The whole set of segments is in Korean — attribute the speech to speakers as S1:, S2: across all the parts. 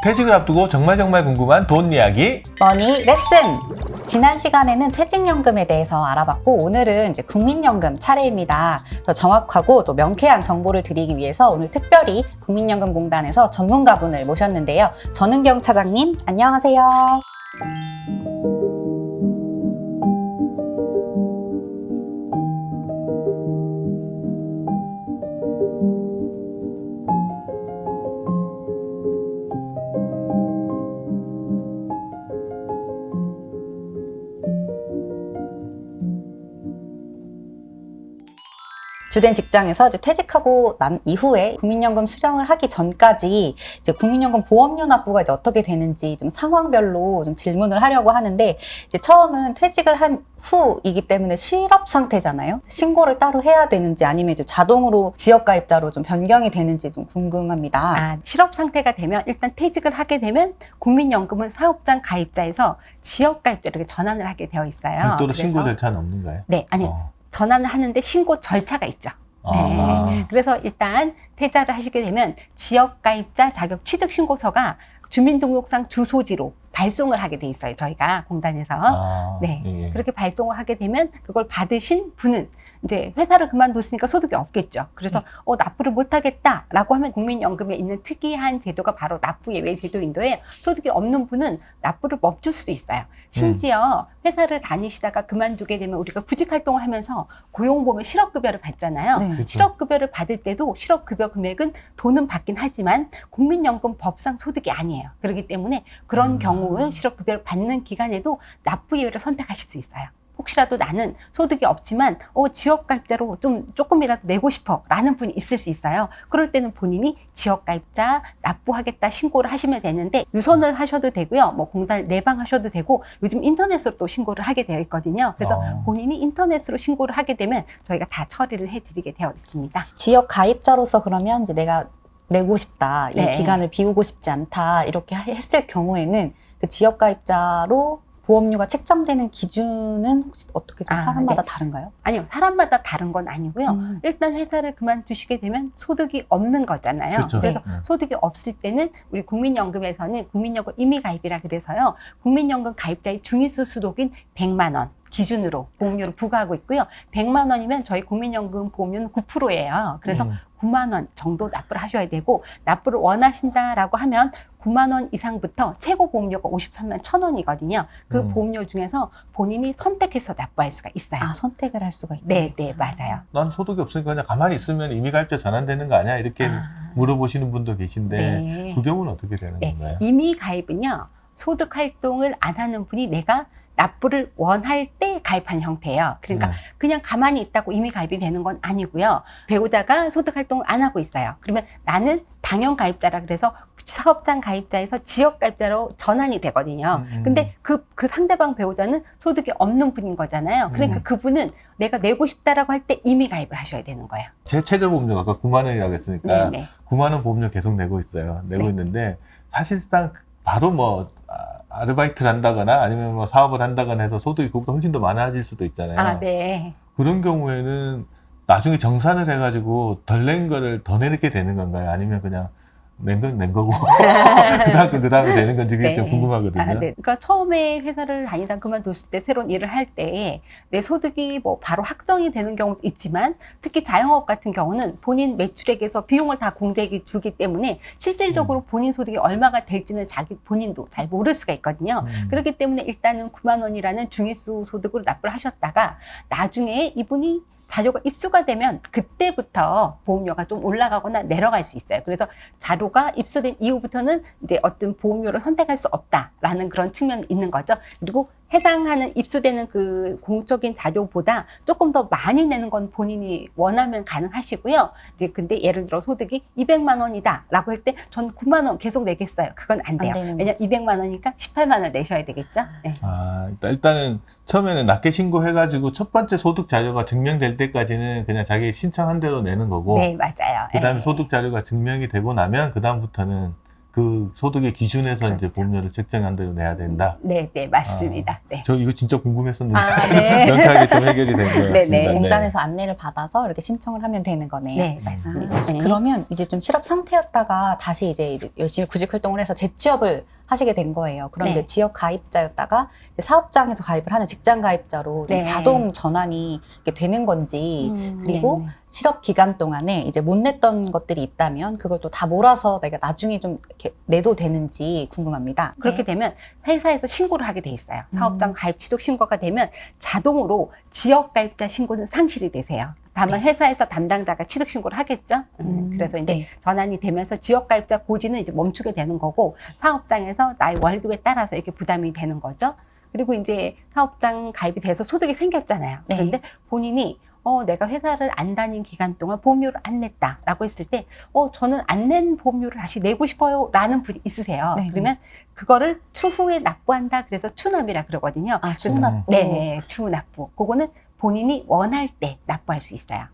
S1: 퇴직을 앞두고 정말 궁금한 돈 이야기.
S2: 머니 레슨! 지난 시간에는 퇴직연금에 대해서 알아봤고 오늘은 이제 국민연금 차례입니다. 더 정확하고 또 명쾌한 정보를 드리기 위해서 오늘 특별히 국민연금공단에서 전문가분을 모셨는데요. 전은경 차장님, 안녕하세요. 주된 직장에서 이제 퇴직하고 난 이후에 국민연금 수령을 하기 전까지 이제 국민연금 보험료 납부가 이제 어떻게 되는지 좀 상황별로 좀 질문을 하려고 하는데, 이제 처음은 퇴직을 한 후이기 때문에 실업 상태잖아요. 신고를 따로 해야 되는지 아니면 이제 자동으로 지역가입자로 좀 변경이 되는지 좀 궁금합니다.
S3: 실업 상태가 되면 일단 퇴직을 하게 되면 국민연금은 사업장 가입자에서 지역가입자로 이렇게 전환을 하게 되어 있어요.
S1: 별도로
S3: 그래서
S1: 신고 절차는 없는가요?
S3: 네, 아니요. 전환을 하는데 신고 절차가 있죠. 네. 그래서 일단 퇴사를 하시게 되면 지역가입자 자격 취득 신고서가 주민등록상 주소지로 발송을 하게 돼 있어요. 저희가 공단에서. 네.
S1: 예.
S3: 그렇게 발송을 하게 되면 그걸 받으신 분은 이제 회사를 그만뒀으니까 소득이 없겠죠. 그래서 납부를 못하겠다라고 하면 국민연금에 있는 특이한 제도가 바로 납부 예외 제도인데, 소득이 없는 분은 납부를 멈출 수도 있어요. 심지어 회사를 다니시다가 그만두게 되면 우리가 구직활동을 하면서 고용보험 실업급여를 받잖아요.
S2: 네.
S1: 그렇죠.
S3: 실업급여를 받을 때도 실업급여 금액은 돈은 받긴 하지만 국민연금 법상 소득이 아니에요. 그렇기 때문에 그런 경우 실업급여를 받는 기간에도 납부 예외를 선택하실 수 있어요. 혹시라도 나는 소득이 없지만 지역가입자로 조금이라도 내고 싶어 라는 분이 있을 수 있어요. 그럴 때는 본인이 지역가입자 납부하겠다 신고를 하시면 되는데, 유선을 하셔도 되고요, 뭐 공단 내방하셔도 되고, 요즘 인터넷으로 또 신고를 하게 되어 있거든요. 그래서 본인이 인터넷으로 신고를 하게 되면 저희가 다 처리를 해드리게 되어 있습니다.
S2: 지역가입자로서 그러면 이제 내가 내고 싶다, 이
S3: 네.
S2: 기간을 비우고 싶지 않다 이렇게 했을 경우에는 그 지역가입자로 보험료가 책정되는 기준은 혹시 어떻게 좀 사람마다
S3: 네.
S2: 다른가요?
S3: 아니요, 사람마다 다른 건 아니고요. 일단 회사를 그만두시게 되면 소득이 없는 거잖아요.
S1: 그렇죠.
S3: 그래서
S1: 네.
S3: 소득이 없을 때는 우리 국민연금에서는 국민연금 임의가입이라 그래서요, 국민연금 가입자의 중위수 수독인 100만 원 기준으로 보험료를 부과하고 있고요. 100만 원이면 저희 국민연금 보험료는 9%예요. 그래서 9만 원 정도 납부를 하셔야 되고, 납부를 원하신다라고 하면 9만 원 이상부터 최고 보험료가 53만 1,000원이거든요. 그 보험료 중에서 본인이 선택해서 납부할 수가 있어요.
S2: 선택을 할 수가 있나요?
S3: 네, 맞아요.
S1: 난 소득이 없으니까 그냥 가만히 있으면 임의가입자 전환되는 거 아니야? 이렇게 물어보시는 분도 계신데,
S3: 네.
S1: 그 경우는 어떻게 되는 건가요?
S3: 임의가입은요, 소득 활동을 안 하는 분이 내가 납부를 원할 때 가입한 형태예요. 그러니까 그냥 가만히 있다고 임의가입이 되는 건 아니고요. 배우자가 소득 활동을 안 하고 있어요. 그러면 나는 당연 가입자라 그래서 사업장 가입자에서 지역 가입자로 전환이 되거든요. 근데 그 상대방 배우자는 소득이 없는 분인 거잖아요. 그러니까 그분은 내가 내고 싶다라고 할 때 임의가입을 하셔야 되는 거예요.
S1: 제 최저 보험료가 아까 9만 원이라고 했으니까
S3: 네네.
S1: 9만 원 보험료 계속 내고 있어요. 내고
S3: 네.
S1: 있는데, 사실상 바로 뭐 아르바이트를 한다거나 아니면 뭐 사업을 한다거나 해서 소득이 그보다 훨씬 더 많아질 수도 있잖아요.
S3: 네.
S1: 그런 경우에는 나중에 정산을 해가지고 덜 낸 거를 더 내게 되는 건가요? 아니면 그냥 낸 건 낸 거고 그 다음에 되는 건지 그게 좀 궁금하거든요.
S3: 네. 그러니까 처음에 회사를 다니다 그만뒀을 때 새로운 일을 할 때 내 소득이 뭐 바로 확정이 되는 경우도 있지만, 특히 자영업 같은 경우는 본인 매출액에서 비용을 다 공제액이 주기 때문에 실질적으로 본인 소득이 얼마가 될지는 자기 본인도 잘 모를 수가 있거든요. 그렇기 때문에 일단은 9만 원이라는 중위수 소득으로 납부를 하셨다가 나중에 이분이 자료가 입수가 되면 그때부터 보험료가 좀 올라가거나 내려갈 수 있어요. 그래서 자료가 입수된 이후부터는 이제 어떤 보험료를 선택할 수 없다라는 그런 측면이 있는 거죠. 그리고 해당하는 입수되는 그 공적인 자료보다 조금 더 많이 내는 건 본인이 원하면 가능하시고요. 이제 근데 예를 들어 소득이 200만 원이다라고 할 때 전 9만 원 계속 내겠어요. 그건 안 돼요. 왜냐면 200만 원이니까 18만 원 내셔야 되겠죠. 네.
S1: 일단은 처음에는 낮게 신고해가지고 첫 번째 소득 자료가 증명될 때까지는 그냥 자기 신청한 대로 내는 거고,
S3: 네, 맞아요.
S1: 그 다음에
S3: 네.
S1: 소득 자료가 증명이 되고 나면 그 다음부터는 그 소득의 기준에서 이제
S3: 그렇죠.
S1: 보험료를 책정한 대로 내야 된다.
S3: 네, 네, 맞습니다. 네.
S1: 저 이거 진짜 궁금했었는데
S3: 아, 네.
S1: 명쾌하게 좀 해결이 된 것
S3: 네,
S1: 같습니다.
S3: 네.
S2: 공단에서 안내를 받아서 이렇게 신청을 하면 되는 거네요.
S3: 네, 맞습니다.
S2: 아,
S3: 네.
S2: 그러면 이제 좀 실업 상태였다가 다시 이제 열심히 구직 활동을 해서 재취업을 하시게 된 거예요. 그럼
S3: 네.
S2: 이제 지역 가입자였다가 이제 사업장에서 가입을 하는 직장 가입자로 좀
S3: 네.
S2: 자동 전환이 이렇게 되는 건지, 그리고
S3: 네, 네.
S2: 실업 기간 동안에 이제 못 냈던 것들이 있다면 그걸 또 다 몰아서 내가 나중에 좀 이렇게 내도 되는지 궁금합니다.
S3: 그렇게
S2: 네.
S3: 되면 회사에서 신고를 하게 돼 있어요.
S2: 음.
S3: 사업장 가입 취득 신고가 되면 자동으로 지역 가입자 신고는 상실이 되세요. 다만
S2: 네.
S3: 회사에서 담당자가 취득 신고를 하겠죠. 그래서 이제
S2: 네.
S3: 전환이 되면서 지역 가입자 고지는 이제 멈추게 되는 거고 사업장에서 나의 월급에 따라서 이렇게 부담이 되는 거죠. 그리고 이제 사업장 가입이 돼서 소득이 생겼잖아요.
S2: 네.
S3: 그런데 본인이 내가 회사를 안 다닌 기간 동안 보험료를 안 냈다라고 했을 때, 저는 안 낸 보험료를 다시 내고 싶어요 라는 분이 있으세요.
S2: 네,
S3: 그러면 그거를 추후에 납부한다. 그래서 추납이라 그러거든요.
S2: 아,
S3: 그래서
S2: 추납.
S3: 네, 추납부. 그거는 본인이 원할 때 납부할 수 있어요.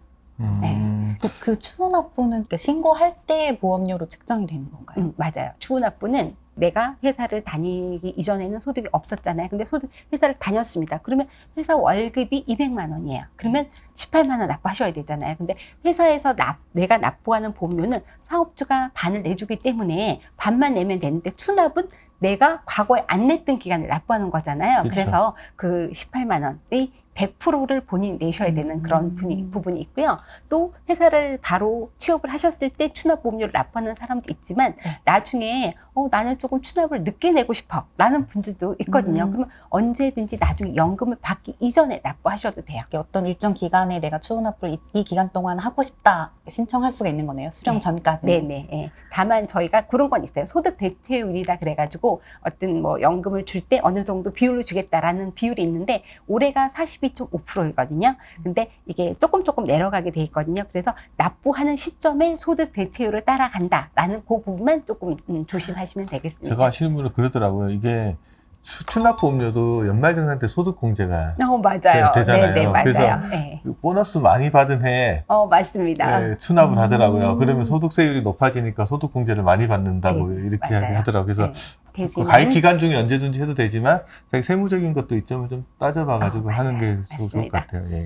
S2: 그 추후납부는 신고할 때 보험료로 책정이 되는 건가요?
S3: 맞아요. 추후납부는 내가 회사를 다니기 이전에는 소득이 없었잖아요. 근데 회사를 다녔습니다. 그러면 회사 월급이 200만 원이에요. 그러면 18만 원 납부하셔야 되잖아요. 근데 회사에서 내가 납부하는 보험료는 사업주가 반을 내주기 때문에 반만 내면 되는데 추납은 내가 과거에 안 냈던 기간을 납부하는 거잖아요.
S1: 그렇죠.
S3: 그래서 그 18만 원의 100%를 본인이 내셔야 되는 그런 부분이 있고요. 또 회사를 바로 취업을 하셨을 때 추납보험료를 납부하는 사람도 있지만
S2: 네.
S3: 나중에 나는 조금 추납을 늦게 내고 싶어 라는 분들도 있거든요. 그러면 언제든지 나중에 연금을 받기 이전에 납부하셔도 돼요.
S2: 어떤 일정 기간에 내가 추후납부를 이 기간 동안 하고 싶다 신청할 수가 있는 거네요. 수령
S3: 네.
S2: 전까지.
S3: 네네. 예. 다만 저희가 그런 건 있어요. 소득 대체율이라 그래가지고 어떤 뭐 연금을 줄 때 어느 정도 비율을 주겠다라는 비율이 있는데 올해가 42.5%이거든요. 근데 이게 조금 내려가게 돼 있거든요. 그래서 납부하는 시점에 소득 대체율을 따라간다라는 그 부분만 조금 조심하시면 되겠습니다.
S1: 제가 실무를 그러더라고요. 이게 추납보험료도 연말정산 때 소득공제가
S3: 맞아요.
S1: 되잖아요.
S3: 네네, 맞아요.
S1: 그래서
S3: 네.
S1: 보너스 많이 받은 해
S3: 맞습니다.
S1: 추납을 하더라고요. 그러면 소득세율이 높아지니까 소득공제를 많이 받는다고
S3: 네,
S1: 이렇게
S3: 맞아요.
S1: 하더라고요. 그래서
S3: 네.
S1: 그 가입 기간 중에 언제든지 해도 되지만 자기 세무적인 것도 이점을 좀 따져봐가지고
S3: 맞아요.
S1: 하는 게 좋을 것
S3: 맞습니다.
S1: 같아요. 예.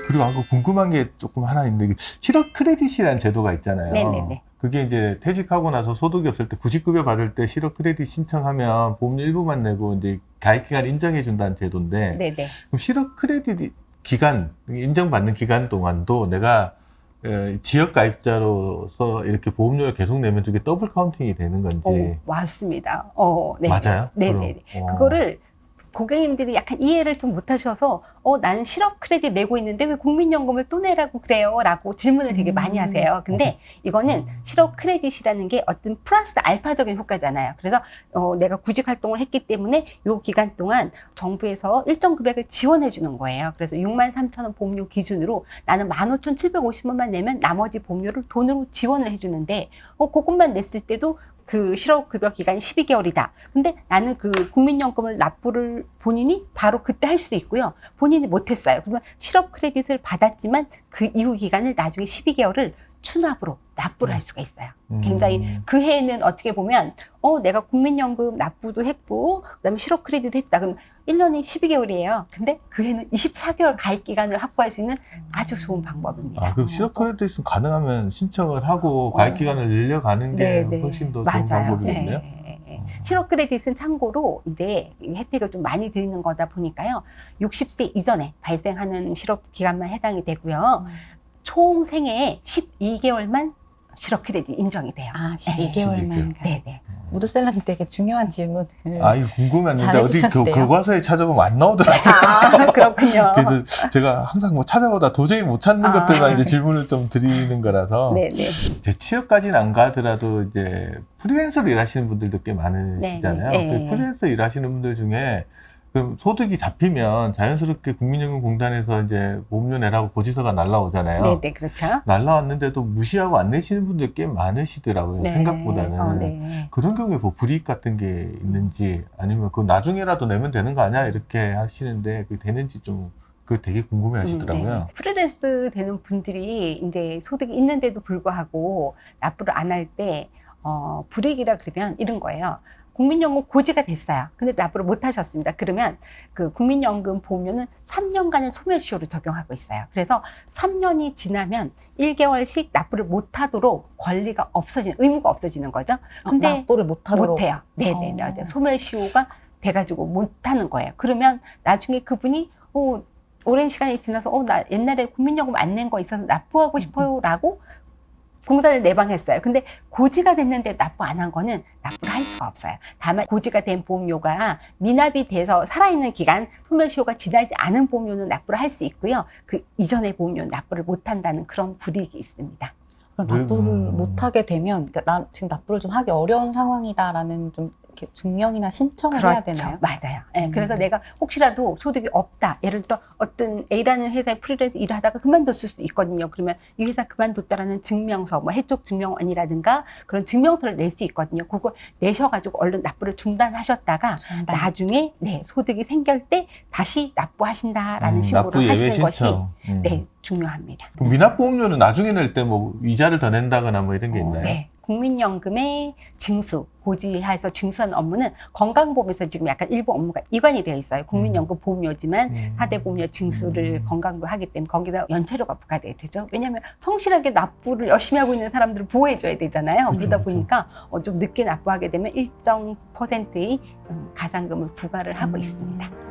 S1: 그리고 한 거 궁금한 게 조금 하나 있는데 실업 크레딧이라는 제도가 있잖아요.
S3: 네네네.
S1: 그게 이제 퇴직하고 나서 소득이 없을 때 구직급여 받을 때 실업 크레딧 신청하면 보험료 일부만 내고 이제 가입 기간 인정해 준다는 제도인데
S3: 네네.
S1: 그럼 실업 크레딧 기간 인정받는 기간 동안도 내가 지역 가입자로서 이렇게 보험료를 계속 내면 그게 더블 카운팅이 되는 건지
S3: 맞습니다. 네.
S1: 맞아요?
S3: 네네.
S1: 그럼,
S3: 그거를 고객님들이 약간 이해를 좀 못하셔서 나는 실업 크레딧 내고 있는데 왜 국민연금을 또 내라고 그래요? 라고 질문을 되게 많이 하세요. 근데 이거는 실업 크레딧이라는 게 어떤 플러스 알파적인 효과잖아요. 그래서 내가 구직 활동을 했기 때문에 이 기간 동안 정부에서 일정 금액을 지원해 주는 거예요. 그래서 63,000원 보험료 기준으로 나는 15,750원만 내면 나머지 보험료를 돈으로 지원을 해주는데 그것만 냈을 때도 그 실업급여 기간이 12개월이다. 근데 나는 그 국민연금을 납부를 본인이 바로 그때 할 수도 있고요. 본인이 못했어요. 그러면 실업 크레딧을 받았지만 그 이후 기간을 나중에 12개월을 추납으로 납부를 할 수가 있어요. 굉장히 그 해에는 어떻게 보면 내가 국민연금 납부도 했고 그다음에 실업 크레딧도 했다. 그럼 1년이 12개월이에요. 근데 그 해는 24개월 가입 기간을 확보할 수 있는 아주 좋은 방법입니다.
S1: 그 실업 크레딧은 가능하면 신청을 하고 가입 기간을 늘려가는 게 훨씬 더 좋은 방법이겠네요.
S3: 실업 크레딧은 참고로 이제 혜택을 좀 많이 드리는 거다 보니까요. 60세 이전에 발생하는 실업 기간만 해당이 되고요. 총 생애에 12개월만 실업 크레딧 인정이 돼요.
S2: 12개월만.
S3: 네네.
S2: 무드셀러님 되게 중요한 질문을.
S1: 이거 궁금했는데 어디
S2: 잘해주셨대요.
S1: 교과서에 찾아보면 안 나오더라고요.
S3: 그렇군요.
S1: 그래서 제가 항상 뭐 찾아보다 도저히 못 찾는 것들만 이제 질문을 좀 드리는 거라서.
S3: 네네.
S1: 제 취업까지는 안 가더라도 이제 프리랜서로 일하시는 분들도 꽤 많으시잖아요.
S3: 네.
S1: 그 프리랜서 일하시는 분들 중에 그럼 소득이 잡히면 자연스럽게 국민연금공단에서 이제 보험료 내라고 고지서가 날라오잖아요.
S3: 네네, 그렇죠.
S1: 날라왔는데도 무시하고 안 내시는 분들 꽤 많으시더라고요.
S3: 네.
S1: 생각보다는.
S3: 네.
S1: 그런 경우에 뭐 불이익 같은 게 있는지 아니면 그 나중에라도 내면 되는 거 아니야? 이렇게 하시는데 그게 되는지 좀 그 되게 궁금해 하시더라고요.
S3: 네. 프리랜서 되는 분들이 이제 소득이 있는데도 불구하고 납부를 안 할 때 불이익이라 그러면 이런 거예요. 국민연금 고지가 됐어요. 근데 납부를 못 하셨습니다. 그러면 그 국민연금 보험료는 3년간의 소멸시효를 적용하고 있어요. 그래서 3년이 지나면 1개월씩 납부를 못 하도록 권리가 의무가 없어지는 거죠. 근데
S2: 납부를 못하도록.
S3: 못해요. 네네.
S2: 어.
S3: 소멸시효가 돼가지고 못하는 거예요. 그러면 나중에 그분이 오랜 시간이 지나서 나 옛날에 국민연금 안 낸 거 있어서 납부하고 싶어요 라고 공단에 내방했어요. 근데 고지가 됐는데 납부 안 한 거는 납부를 할 수가 없어요. 다만 고지가 된 보험료가 미납이 돼서 살아있는 기간 소멸시효가 지나지 않은 보험료는 납부를 할 수 있고요. 그 이전의 보험료는 납부를 못 한다는 그런 불이익이 있습니다.
S2: 그럼 납부를 못하게 되면, 그러니까 나 지금 납부를 좀 하기 어려운 상황이다라는 좀 이렇게 증명이나 신청을 해야 되나요?
S3: 맞아요. 네, 그래서 내가 혹시라도 소득이 없다. 예를 들어 어떤 A라는 회사에 프리랜서 일을 하다가 그만뒀을 수도 있거든요. 그러면 이 회사 그만뒀다라는 증명서, 뭐 해촉 증명원이라든가 그런 증명서를 낼 수 있거든요. 그걸 내셔가지고 얼른 납부를 중단하셨다가 나중에 소득이 생길 때 다시 납부하신다라는 식으로
S1: 납부 예외
S3: 하시는 것이
S1: 신청.
S3: 중요합니다.
S1: 그럼 미납보험료는 나중에 낼 때 뭐 이자를 더 낸다거나 뭐 이런 게 있나요?
S3: 네. 국민연금의 징수, 고지해서 징수하는 업무는 건강보험에서 지금 약간 일부 업무가 이관이 되어 있어요. 국민연금 보험료지만 4대 보험료 징수를 건강보 하기 때문에 거기다 연체료가 부과돼야 되죠. 왜냐하면 성실하게 납부를 열심히 하고 있는 사람들을 보호해줘야 되잖아요.
S1: 그렇죠,
S3: 그러다
S1: 그렇죠.
S3: 보니까 좀 늦게 납부하게 되면 일정 %의 가산금을 부과를 하고 있습니다.